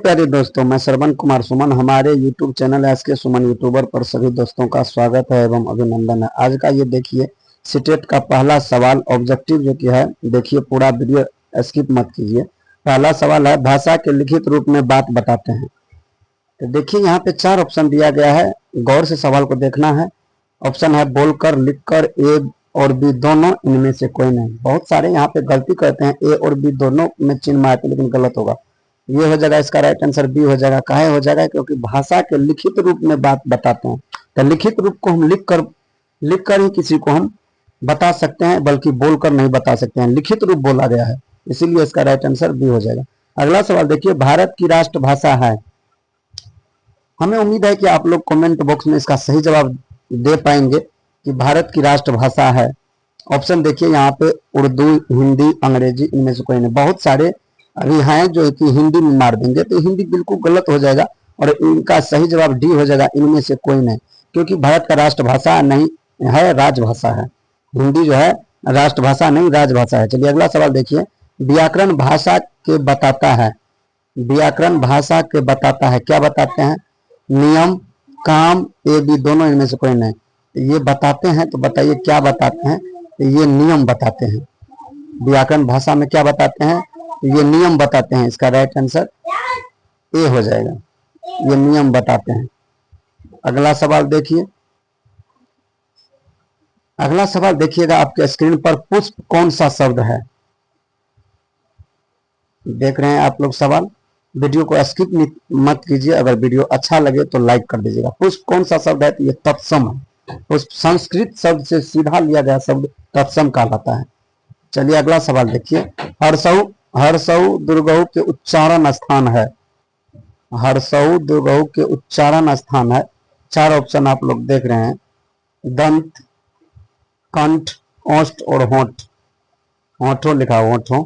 प्यारे दोस्तों, मैं श्रवण कुमार सुमन हमारे YouTube चैनल एसके सुमन यूट्यूबर पर सभी दोस्तों का स्वागत है एवं अभिनंदन है। आज का ये देखिए सीटेट का पहला सवाल ऑब्जेक्टिव जो कि है, देखिए पूरा वीडियो स्किप मत कीजिए। पहला सवाल है, भाषा के लिखित रूप में बात बताते हैं। तो देखिए यहाँ पे 4 ऑप्शन दिया गया है, गौर से सवाल को देखना है। ऑप्शन है बोलकर, लिखकर, ए और बी दोनों, इनमें से कोई नहीं। बहुत सारे यहाँ पे गलती करते हैं, ए और बी दोनों में चिन्ह आते, लेकिन गलत होगा। ये हो जाएगा इसका राइट आंसर, बी हो जाएगा। काहे हो जाएगा? क्योंकि भाषा के लिखित रूप में बात बताते हैं। तो लिखित रूप को हम लिख कर ही किसी को हम बता सकते हैं, बल्कि बोलकर नहीं बता सकते हैं। लिखित रूप बोला गया है, इसीलिए इसका राइट आंसर बी हो जाएगा। अगला सवाल देखिए, भारत की राष्ट्रभाषा है। हमें उम्मीद है कि आप लोग कमेंट बॉक्स में इसका सही जवाब दे पाएंगे कि भारत की राष्ट्रभाषा है। ऑप्शन देखिए यहाँ पे, उर्दू, हिंदी, अंग्रेजी, इनमें से कोई नहीं। बहुत सारे अभी हैं जो कि हिंदी में मार देंगे, तो हिंदी बिल्कुल गलत हो जाएगा और इनका सही जवाब डी हो जाएगा, इनमें से कोई नहीं। क्योंकि भारत का राष्ट्रभाषा नहीं है, राजभाषा है। हिंदी जो है राष्ट्रभाषा नहीं, राजभाषा है। चलिए अगला सवाल देखिए, व्याकरण भाषा के बताता है। व्याकरण भाषा के बताता है, क्या बताते हैं? नियम, काम, ए बी दोनों, इनमें से कोई नहीं। ये बताते हैं, तो बताइए क्या बताते हैं? ये नियम बताते हैं। व्याकरण भाषा में क्या बताते हैं? ये नियम बताते हैं। इसका राइट आंसर ए हो जाएगा, ये नियम बताते हैं। अगला सवाल देखिए, अगला सवाल देखिएगा आपके स्क्रीन पर, पुष्प कौन सा शब्द है? देख रहे हैं आप लोग सवाल, वीडियो को स्किप मत कीजिए। अगर वीडियो अच्छा लगे तो लाइक कर दीजिएगा। पुष्प कौन सा शब्द है? तो ये तत्सम है। पुष्प संस्कृत शब्द से सीधा लिया गया शब्द तत्सम कहलाता है। चलिए अगला सवाल देखिए, हर्षऊ, हर्षऊ दुर्गऊ के उच्चारण स्थान है। हर्षऊ दुर्गऊ के उच्चारण स्थान है। 4 ऑप्शन आप लोग देख रहे हैं, दंत, कंठ, ओष्ठ और होंठ। होंठों लिखा, होंठों।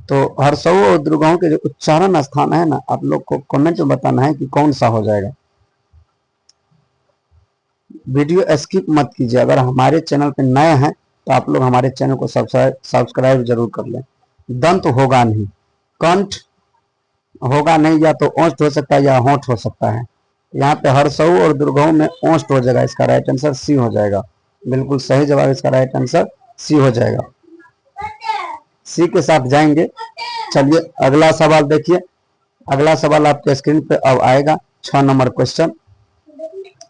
तो हर्षऊ और दुर्गऊ के जो उच्चारण स्थान है ना, आप लोग को कमेंट में बताना है कि कौन सा हो जाएगा। वीडियो स्किप मत कीजिए। अगर हमारे चैनल पे नए हैं तो आप लोग हमारे चैनल को सब्सक्राइब जरूर कर लें। दंत होगा नहीं, कंठ होगा नहीं, या तो ओष्ठ हो सकता है या होंठ हो सकता है। यहाँ पे हर्षऊ और दुर्गऊ में ओष्ठ हो जाएगा। इसका राइट आंसर सी हो जाएगा, बिल्कुल सही जवाब। इसका राइट आंसर सी हो जाएगा, सी के साथ जाएंगे। चलिए अगला सवाल देखिए, अगला सवाल आपके स्क्रीन पे अब आएगा। 6 नंबर क्वेश्चन,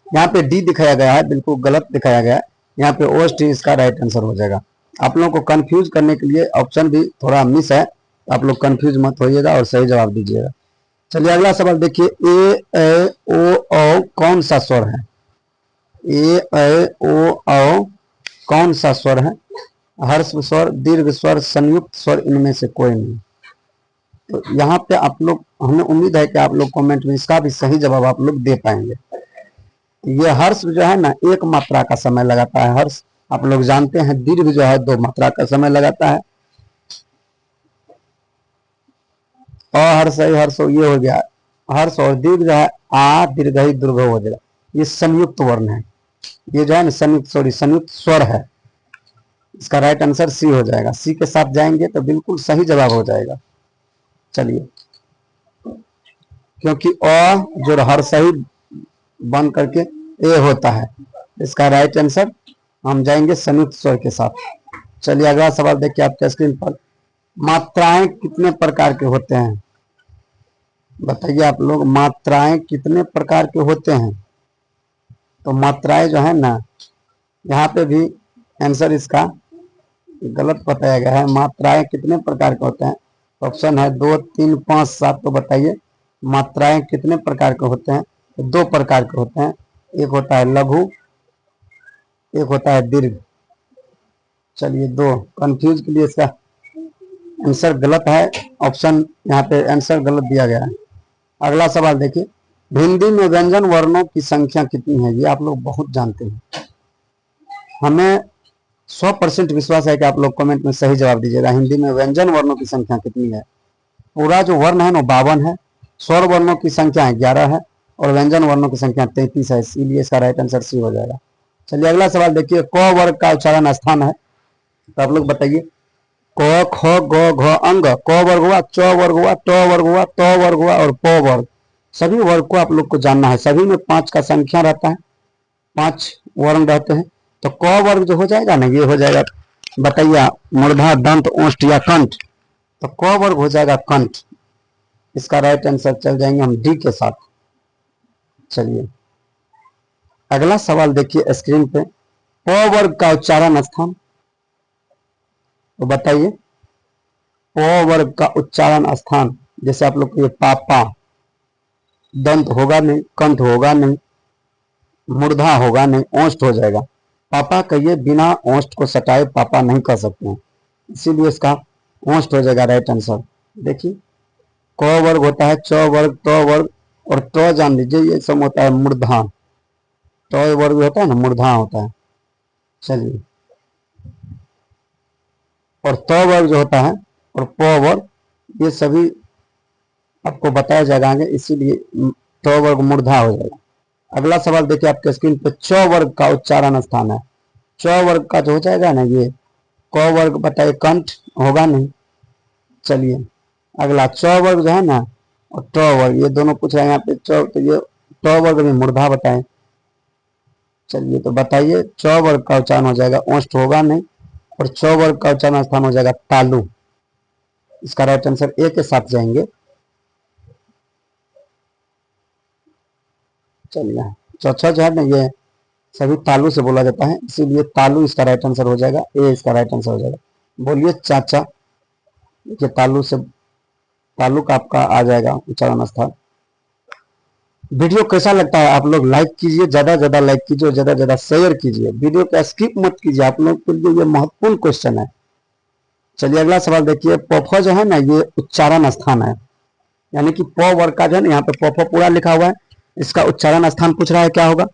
यहाँ पे डी दिखाया गया है, बिल्कुल गलत दिखाया गया है। यहाँ पे ओष्ठ ही इसका राइट आंसर हो जाएगा। आप लोगों को कंफ्यूज करने के लिए ऑप्शन भी थोड़ा मिस है, आप लोग कंफ्यूज मत होइएगा और सही जवाब दीजिएगा। चलिए अगला सवाल देखिए, ए ए ओ औ कौन सा स्वर है? ए ए ओ औ कौन सा स्वर है? हर्ष स्वर, दीर्घ स्वर, संयुक्त स्वर, इनमें से कोई नहीं। तो यहाँ पे आप लोग, हमें उम्मीद है कि आप लोग कमेंट में इसका भी सही जवाब आप लोग दे पाएंगे। ये हर्ष जो है ना, 1 मात्रा का समय लगाता है। हर्ष आप लोग जानते हैं, दीर्घ जो है 2 मात्रा का समय लगाता है। हर्ष हर्ष ये हो गया हर्ष, और दीर्घ जो है आ दीर्घ ही दुर्घ हो जाएगा। ये संयुक्त वर्ण है, ये जो है ना संयुक्त स्वर है। इसका राइट आंसर सी हो जाएगा। सी के साथ जाएंगे तो बिल्कुल सही जवाब हो जाएगा। चलिए, क्योंकि अ जो हर्ष ही बन करके ए होता है, इसका राइट आंसर हम जाएंगे संयुक्त स्वर के साथ। चलिए अगला सवाल देखिए आपके स्क्रीन पर, मात्राएं कितने प्रकार के होते हैं? बताइए आप लोग, मात्राएं कितने प्रकार के होते हैं? तो मात्राएं जो है ना, यहाँ पे भी आंसर इसका गलत बताया गया है। मात्राएं कितने प्रकार के होते हैं? ऑप्शन है 2, 3, 5, 7। तो बताइए मात्राएं कितने प्रकार के होते हैं? तो 2 प्रकार के होते हैं, एक होता है लघु, एक होता है दीर्घ। चलिए 2, कंफ्यूज के लिए इसका आंसर गलत है। ऑप्शन यहाँ पे आंसर गलत दिया गया है। अगला सवाल देखिए, हिंदी में व्यंजन वर्णों की संख्या कितनी है? ये आप लोग बहुत जानते हैं। हमें 100% विश्वास है कि आप लोग कमेंट में सही जवाब दीजिएगा। हिंदी में व्यंजन वर्णों की संख्या कितनी है? पूरा जो वर्ण है ना 52 है, स्वर वर्णों की संख्या 11 है और व्यंजन वर्णों की संख्या 33 है। इसीलिए इसका राइट आंसर सी हो जाएगा। चलिए अगला सवाल देखिए, क वर्ग का उच्चारण स्थान है। तो आप लोग बताइए क ख ग घ अंग, क वर्ग हुआ, च वर्ग हुआ, ट वर्ग हुआ, त वर्ग हुआ और प वर्ग। सभी वर्ग को आप लोग को जानना है। सभी में 5 का संख्या रहता है, 5 वर्ण रहते हैं। तो क वर्ग जो हो जाएगा ना, ये हो जाएगा, बताइए, मूर्धा, दंत, ओष्ठ या कंठ। तो क वर्ग हो जाएगा कंठ। इसका राइट आंसर चल जाएंगे हम डी के साथ। चलिए अगला सवाल देखिए स्क्रीन पे, प वर्ग का उच्चारण स्थान। तो बताइए प वर्ग का उच्चारण स्थान। जैसे आप लोग को पापा, दंत होगा नहीं, कंठ होगा नहीं, मूर्धा होगा नहीं, ओष्ठ हो जाएगा। पापा कहिए, बिना ओष्ठ को सटाए पापा नहीं कह सकते हैं, इसीलिए इसका ओष्ठ हो जाएगा राइट आंसर। देखिए क वर्ग होता है, च वर्ग, त वर्ग और ट जान लीजिए ये सब होता है मूर्धा। ट वर्ग होता है ना, मूर्धा होता है। चलिए और त वर्ग जो होता है और प वर्ग, ये सभी आपको बताया जाएगा आगे, इसीलिए ट वर्ग मूर्धा हो जाएगा। अगला सवाल देखिए आपके स्क्रीन पे, च वर्ग का उच्चारण स्थान है। च वर्ग का जो हो जाएगा ना, ये क वर्ग बताइए, कंठ होगा नहीं। चलिए अगला च वर्ग जो है ना और ट वर्ग, ये दोनों पूछ रहे हैं यहाँ पे। च, तो ये ट वर्ग में मूर्धा बताएं। चलिए तो बताइए, च वर्ग का उच्चारण हो जाएगा, ओष्ठ होगा नहीं, और च वर्ग का उच्चारण स्थान हो जाएगा तालु। इसका राइट आंसर ए के साथ जाएंगे। चलिए चौथा जो है ना, ये सभी तालु से बोला जाता है, इसीलिए तालु इसका राइट आंसर हो जाएगा, ए इसका राइट आंसर हो जाएगा। बोलिए चाचा। देखिए तालु से, तालु का आपका आ जाएगा उच्चारण स्थान। वीडियो कैसा लगता है आप लोग लाइक कीजिए, ज्यादा ज्यादा लाइक कीजिए और ज्यादा ज्यादा शेयर कीजिए। वीडियो को स्किप मत कीजिए, आप लोग के लिए ये महत्वपूर्ण क्वेश्चन है। चलिए अगला सवाल देखिए, पफ जो है ना, ये उच्चारण स्थान है, यानी कि प वर्ग का जो है ना, यहाँ पे पफ पूरा लिखा हुआ है, इसका उच्चारण स्थान पूछ रहा है क्या होगा।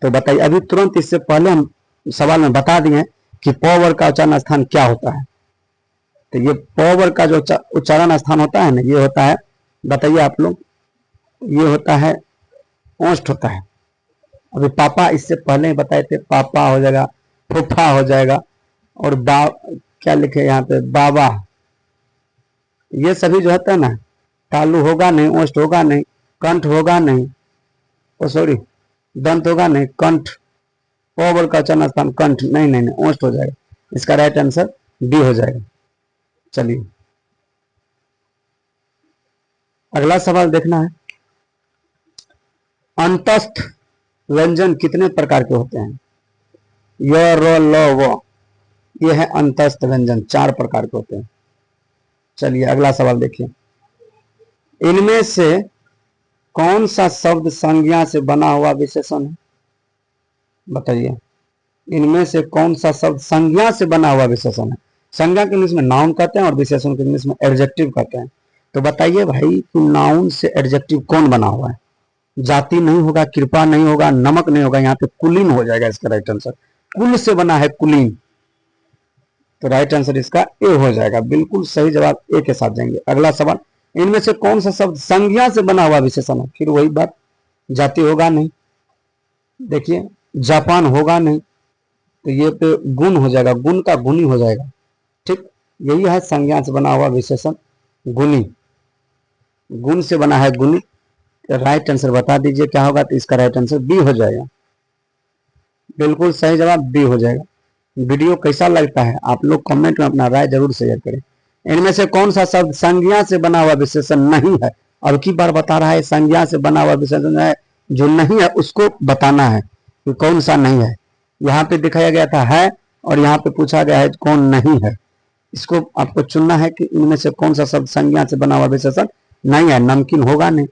तो बताइए, अभी तुरंत इससे पहले हम सवाल में बता दिए कि प वर्ग का उच्चारण स्थान क्या होता है। तो ये प वर्ग का जो उच्चारण स्थान होता है ना, ये होता है, बताइए आप लोग, ये होता है ओष्ठ होता है। अभी पापा इससे पहले ही बताए थे, पापा हो जाएगा, फूफा हो जाएगा, और क्या लिखे यहाँ पे, बाबा। ये सभी जो होता है ना, तालु होगा नहीं, ओष्ठ होगा नहीं, कंठ होगा नहीं, ओ सॉरी, दंत होगा नहीं, कंठ, प वर्ग का उच्चारण स्थान कंठ नहीं, नहीं नहीं, ओष्ठ हो जाएगा। इसका राइट आंसर डी हो जाएगा। चलिए अगला सवाल देखना है, अंतस्थ व्यंजन कितने प्रकार के होते हैं। य, र, ल, व, ये है अंतस्थ व्यंजन, 4 प्रकार के होते हैं। चलिए अगला सवाल देखिए, इनमें से कौन सा शब्द संज्ञा से बना हुआ विशेषण है। बताइए, इनमें से कौन सा शब्द संज्ञा से बना हुआ विशेषण है। संज्ञा के इंग्लिश में नाउन कहते हैं और विशेषण के इंग्लिश में एडजेक्टिव कहते हैं। तो बताइए भाई कि नाउन से एडजेक्टिव कौन बना हुआ है। जाति नहीं होगा, कृपा नहीं होगा, नमक नहीं होगा, यहाँ पे कुलीन हो जाएगा इसका राइट आंसर। कुल से बना है कुलीन, तो राइट आंसर इसका ए हो जाएगा। बिल्कुल सही जवाब ए के साथ जाएंगे। अगला सवाल, इनमें से कौन सा शब्द संज्ञा से बना हुआ विशेषण है। फिर वही बात, जाति होगा नहीं, देखिए जापान होगा नहीं, तो ये पे गुण हो जाएगा, गुण का गुणी हो जाएगा। ठीक, यही है संज्ञा से बना हुआ विशेषण, गुणी। गुण से बना है गुणी। राइट आंसर बता दीजिए क्या होगा। तो इसका राइट आंसर बी हो जाएगा। बिल्कुल सही जवाब बी हो जाएगा। वीडियो कैसा लगता है आप लोग कमेंट में अपना राय जरूर शेयर करें। इनमें से कौन सा शब्द संज्ञा से बना हुआ विशेषण नहीं है। अब की बार बता रहा है, संज्ञा से बना हुआ विशेषण है जो नहीं है उसको बताना है कि कौन सा नहीं है। यहाँ पे दिखाया गया था है, और यहाँ पे पूछा गया है कौन नहीं है। इसको आपको चुनना है कि इनमें से कौन सा शब्द संज्ञा से बना हुआ विशेषण नहीं है। नमकीन होगा नहीं,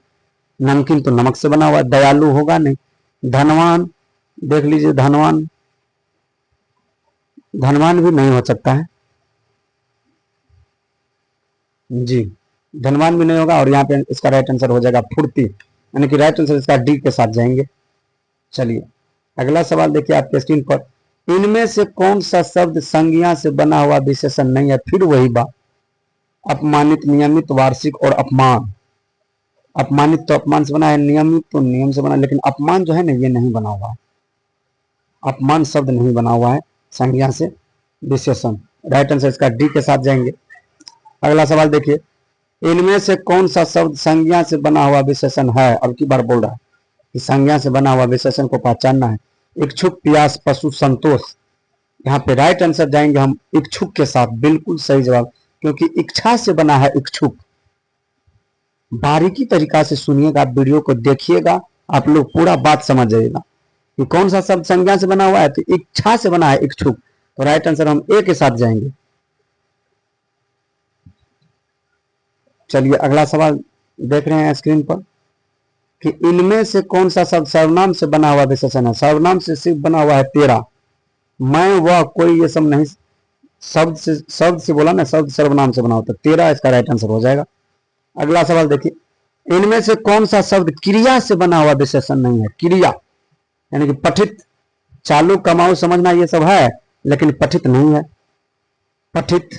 नमकीन तो नमक से बना हुआ है। दयालु होगा नहीं। धनवान, देख लीजिए धनवान, धनवान भी नहीं हो सकता है जी, धनवान भी नहीं होगा। और यहाँ पे इसका राइट आंसर हो जाएगा फुर्ती, यानी कि राइट आंसर इसका डी के साथ जाएंगे। चलिए अगला सवाल देखिए आपके स्क्रीन पर, इनमें से कौन सा शब्द संज्ञा से बना हुआ विशेषण नहीं है। फिर वही बात, अपमानित, नियमित, वार्षिक और अपमान। अपमानित तो अपमान से बना है, नियमित तो नियम से बना है, लेकिन अपमान जो है ना ये नहीं बना हुआ है। अपमान शब्द नहीं बना हुआ है संज्ञा से विशेषण। राइट आंसर इसका डी के साथ जाएंगे। अगला सवाल देखिए, इनमें से कौन सा शब्द संज्ञा से बना हुआ विशेषण है। अब की बार बोल रहा है कि संज्ञा से बना हुआ विशेषण को पहचानना है। इच्छुक, प्यास, पशु, संतोष। यहाँ पे राइट आंसर जाएंगे हम इच्छुक के साथ, बिल्कुल सही जवाब, क्योंकि इच्छा से बना है इच्छुक। बारीकी तरीका से सुनिएगा, वीडियो को देखिएगा, आप लोग पूरा बात समझ जाइएगा कि कौन सा शब्द संज्ञा से बना हुआ है। तो इच्छा से बना है इच्छुक, तो राइट आंसर हम ए के साथ जाएंगे। चलिए अगला सवाल देख रहे हैं स्क्रीन पर कि इनमें से कौन सा शब्द सर्वनाम से बना हुआ विशेषण है। सर्वनाम से सिर्फ बना हुआ है तेरा, मैं, वह, कोई, ये सब नहीं। शब्द से बोला ना, शब्द सर्वनाम से बना होता है, तेरा इसका राइट आंसर हो जाएगा। अगला सवाल देखिए, इनमें से कौन सा शब्द क्रिया से बना हुआ विशेषण नहीं है। क्रिया यानी कि पठित, चालू, कमाऊ, समझना, ये सब है, लेकिन पठित नहीं है, पठित।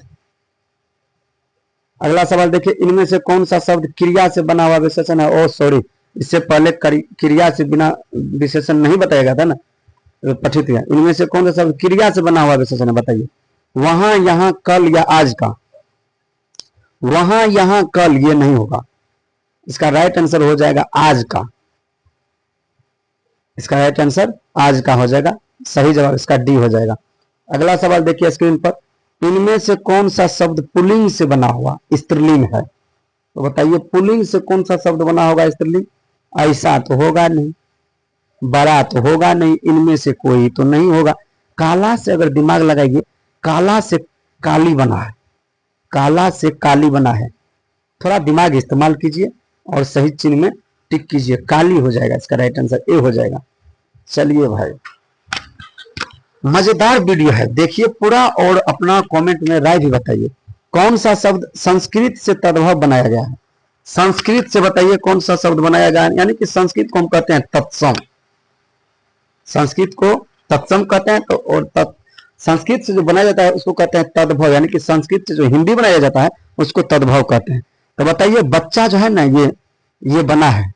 अगला सवाल देखिए, इनमें से कौन सा शब्द क्रिया से बना हुआ विशेषण है। ओ सॉरी, इससे पहले क्रिया से बिना विशेषण नहीं बताया गया था ना, तो पठित है। इनमें से कौन सा शब्द क्रिया से बना हुआ विशेषण है, बताइए। वहां, यहां, कल या आज का। वहां, यहां, कल ये नहीं होगा, इसका राइट आंसर हो जाएगा आज का। इसका राइट आंसर आज का हो जाएगा, सही जवाब इसका डी हो जाएगा। अगला सवाल देखिए स्क्रीन पर, इनमें से कौन सा शब्द पुल्लिंग से बना हुआ स्त्रीलिंग है। तो बताइए पुल्लिंग से कौन सा शब्द बना होगा स्त्रीलिंग। ऐसा तो होगा नहीं, बड़ा तो होगा नहीं, इनमें से कोई तो नहीं होगा। काला से अगर दिमाग लगाइए, काला से काली बना है, काला से काली बना है। थोड़ा दिमाग इस्तेमाल कीजिए और सही चिन्ह में टिक कीजिए, काली हो जाएगा, इसका राइट आंसर ए हो जाएगा। चलिए भाई, मजेदार वीडियो है, देखिए पूरा और अपना कमेंट में राय भी बताइए। कौन सा शब्द संस्कृत से तद्भव बनाया गया है। संस्कृत से बताइए कौन सा शब्द बनाया गया है, यानी कि संस्कृत को हम कहते हैं तत्सम। संस्कृत को तत्सम कहते हैं, तो और संस्कृत से जो बनाया जाता है उसको कहते हैं तद्भव, यानी कि संस्कृत से जो हिंदी बनाया जाता है उसको तद्भव कहते हैं। तो बताइए बच्चा जो है ना, ये बना है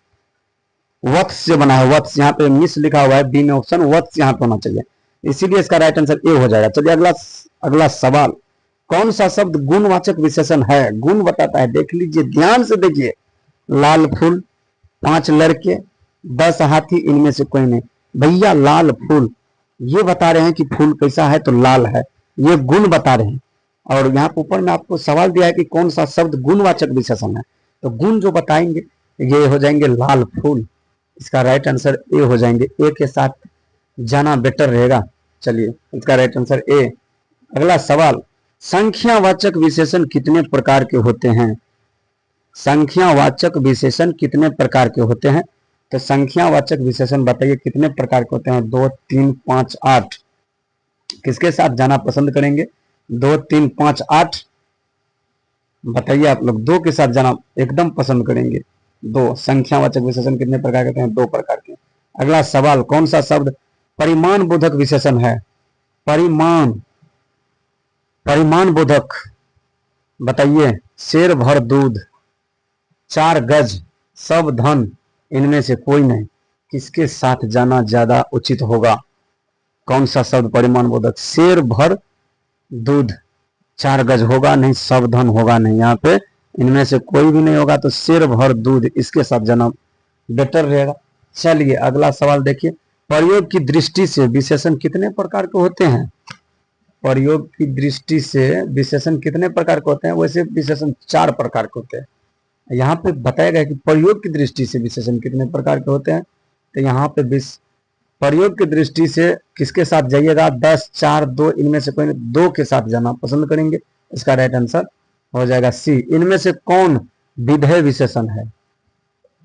वत्स से बना है, वत्स। यहाँ पे मिस लिखा हुआ है, बी में ऑप्शन वत्स यहाँ पे होना चाहिए, इसीलिए इसका राइट आंसर ए हो जाएगा। चलिए अगला सवाल, कौन सा शब्द गुणवाचक विशेषण है। गुण बताता है, देख लीजिए ध्यान से देखिए। लाल फूल, 5 लड़के, 10 हाथी, इनमें से कोई नहीं। भैया लाल फूल, ये बता रहे हैं कि फूल कैसा है, तो लाल है, ये गुण बता रहे हैं। और यहाँ पर ऊपर में आपको सवाल दिया है कि कौन सा शब्द गुणवाचक विशेषण है, तो गुण जो बताएंगे ये हो जाएंगे लाल फूल, इसका राइट आंसर ए हो जाएंगे। ए के साथ जाना बेटर रहेगा। चलिए इसका राइट आंसर ए। अगला सवाल, संख्यावाचक विशेषण कितने प्रकार के होते हैं। संख्यावाचक विशेषण कितने प्रकार के होते हैं, तो संख्यावाचक विशेषण बताइए कितने प्रकार के होते हैं। 2, 3, 5, 8, किसके साथ जाना पसंद करेंगे। 2, 3, 5, 8 बताइए आप लोग, 2 के साथ जाना एकदम पसंद करेंगे। 2 संख्यावाचक विशेषण कितने प्रकार के होते हैं, 2 प्रकार के। अगला सवाल, कौन सा शब्द परिमाण बोधक विशेषण है। परिमाण बोधक बताइए। शेर भर दूध, 4 गज, सब धन, इनमें से कोई नहीं, किसके साथ जाना ज्यादा उचित होगा। कौन सा शब्द परिमाण बोधक। शेर भर दूध, 4 गज होगा नहीं, सब धन होगा नहीं, यहाँ पे इनमें से कोई भी नहीं होगा, तो शेर भर दूध, इसके साथ जाना बेटर रहेगा। चलिए अगला सवाल देखिए, प्रयोग की दृष्टि से विशेषण कितने प्रकार के होते हैं। प्रयोग की दृष्टि से विशेषण कितने प्रकार के होते हैं, वैसे विशेषण 4 प्रकार के होते हैं। यहाँ पे बताया गया कि प्रयोग की दृष्टि से विशेषण कितने प्रकार के होते हैं, तो यहाँ पे प्रयोग की दृष्टि से किसके साथ जाइएगा। 10, 4, 2, इनमें से कोई 2 के साथ जाना पसंद करेंगे, इसका राइट आंसर हो जाएगा सी। इनमें से कौन विधेय विशेषण है।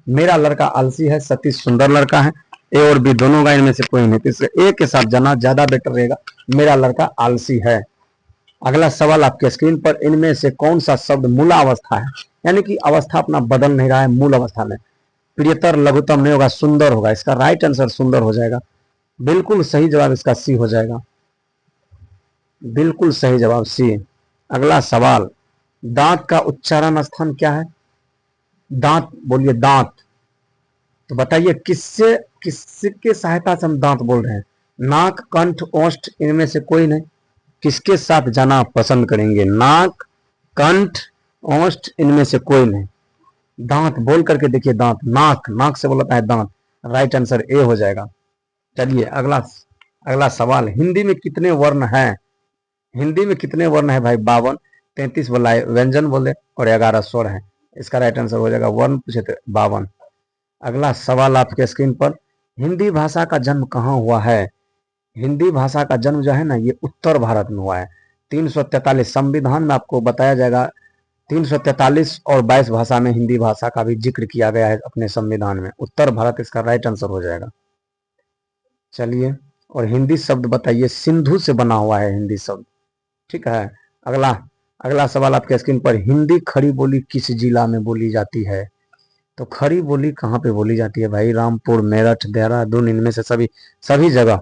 मेरा लड़का आलसी है, सतीश सुंदर लड़का है, ए और बी दोनों का, इनमें से कोई नहीं, तो इसलिए ए के साथ जाना ज्यादा बेटर रहेगा। मेरा लड़का आलसी है। अगला सवाल आपके स्क्रीन पर, इनमें से कौन सा शब्द मूलावस्था है, यानी कि अवस्था अपना बदल नहीं रहा है, मूल अवस्था में। प्रियतर लघुतम नहीं होगा, सुंदर होगा, इसका राइट आंसर सुंदर हो जाएगा। बिल्कुल सही जवाब इसका सी हो जाएगा, बिल्कुल सही जवाब सी। अगला सवाल, दांत का उच्चारण स्थान क्या है। दांत बोलिए, दांत। तो बताइए किसके सहायता से हम दांत बोल रहे हैं। नाक, कंठ, ओष्ठ, इनमें से कोई नहीं, किसके साथ जाना पसंद करेंगे? नाक, कंठ, ओष्ठ, इनमें से कोई नहीं। दांत बोल करके देखिए, दांत, नाक, नाक से बोलता है दांत। राइट आंसर ए हो जाएगा। चलिए अगला अगला सवाल, हिंदी में कितने वर्ण हैं? हिंदी में कितने वर्ण है भाई? 52। 33 बोला है, व्यंजन बोले, और 11 स्वर है। इसका राइट आंसर हो जाएगा, वर्ण पूछे थे 52। अगला सवाल आपके स्क्रीन पर, हिंदी भाषा का जन्म कहाँ हुआ है? हिंदी भाषा का जन्म जो है ना, ये उत्तर भारत में हुआ है। 343 संविधान में आपको बताया जाएगा, 343 और 22 भाषा में हिंदी भाषा का भी जिक्र किया गया है अपने संविधान में। उत्तर भारत इसका राइट आंसर हो जाएगा। चलिए, और हिंदी शब्द बताइए, सिंधु से बना हुआ है हिंदी शब्द, ठीक है। अगला अगला सवाल आपके स्क्रीन पर, हिंदी खड़ी बोली किस जिला में बोली जाती है? तो खड़ी बोली कहाँ पे बोली जाती है भाई? रामपुर, मेरठ, देहरादून, इनमें से सभी जगह।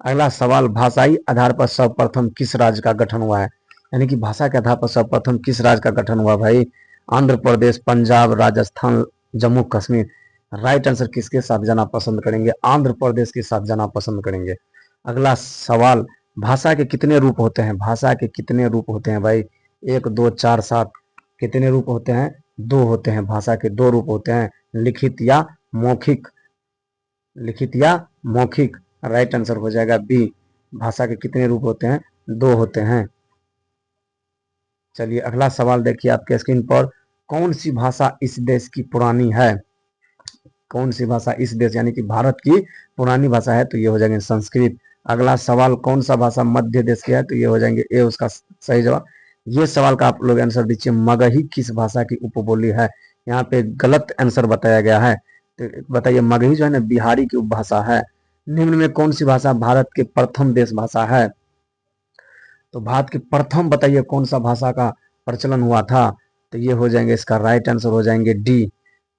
अगला सवाल, भाषाई आधार पर सर्वप्रथम किस राज्य का गठन हुआ है? यानी कि भाषा के आधार पर सर्वप्रथम किस राज्य का गठन हुआ भाई? आंध्र प्रदेश, पंजाब, राजस्थान, जम्मू कश्मीर। राइट आंसर किसके साथ जाना पसंद करेंगे? आंध्र प्रदेश के साथ जाना पसंद करेंगे। अगला सवाल, भाषा के कितने रूप होते हैं? भाषा के कितने रूप होते हैं भाई? 1, 2, 4, 7। कितने रूप होते हैं? 2 होते हैं। भाषा के 2 रूप होते हैं, लिखित या मौखिक। लिखित या मौखिक। राइट आंसर हो जाएगा बी। भाषा के कितने रूप होते हैं? 2 होते हैं। चलिए अगला सवाल देखिए आपके स्क्रीन पर, कौन सी भाषा इस देश की पुरानी है? कौन सी भाषा इस देश यानी कि भारत की पुरानी भाषा है? तो ये हो जाएंगे संस्कृत। अगला सवाल, कौन सा भाषा मध्य देश की है? तो ये हो जाएंगे ए उसका सही जवाब। ये सवाल का आप लोग आंसर दीजिए, मगही किस भाषा की उपबोली है? यहाँ पे गलत आंसर बताया गया है। तो बताइए, मगही जो है ना, बिहारी की उपभाषा है। निम्न में कौन सी भाषा भारत के प्रथम देश भाषा है? तो भारत के प्रथम बताइए कौन सा भाषा का प्रचलन हुआ था? तो ये हो जाएंगे, इसका राइट आंसर हो जाएंगे डी,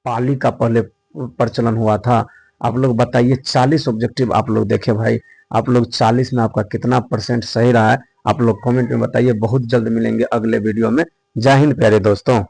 पाली का पहले प्रचलन हुआ था। आप लोग बताइए, 40 ऑब्जेक्टिव आप लोग देखे भाई, आप लोग 40 में आपका कितना % सही रहा है? आप लोग कमेंट में बताइए। बहुत जल्द मिलेंगे अगले वीडियो में। जय हिंद प्यारे दोस्तों।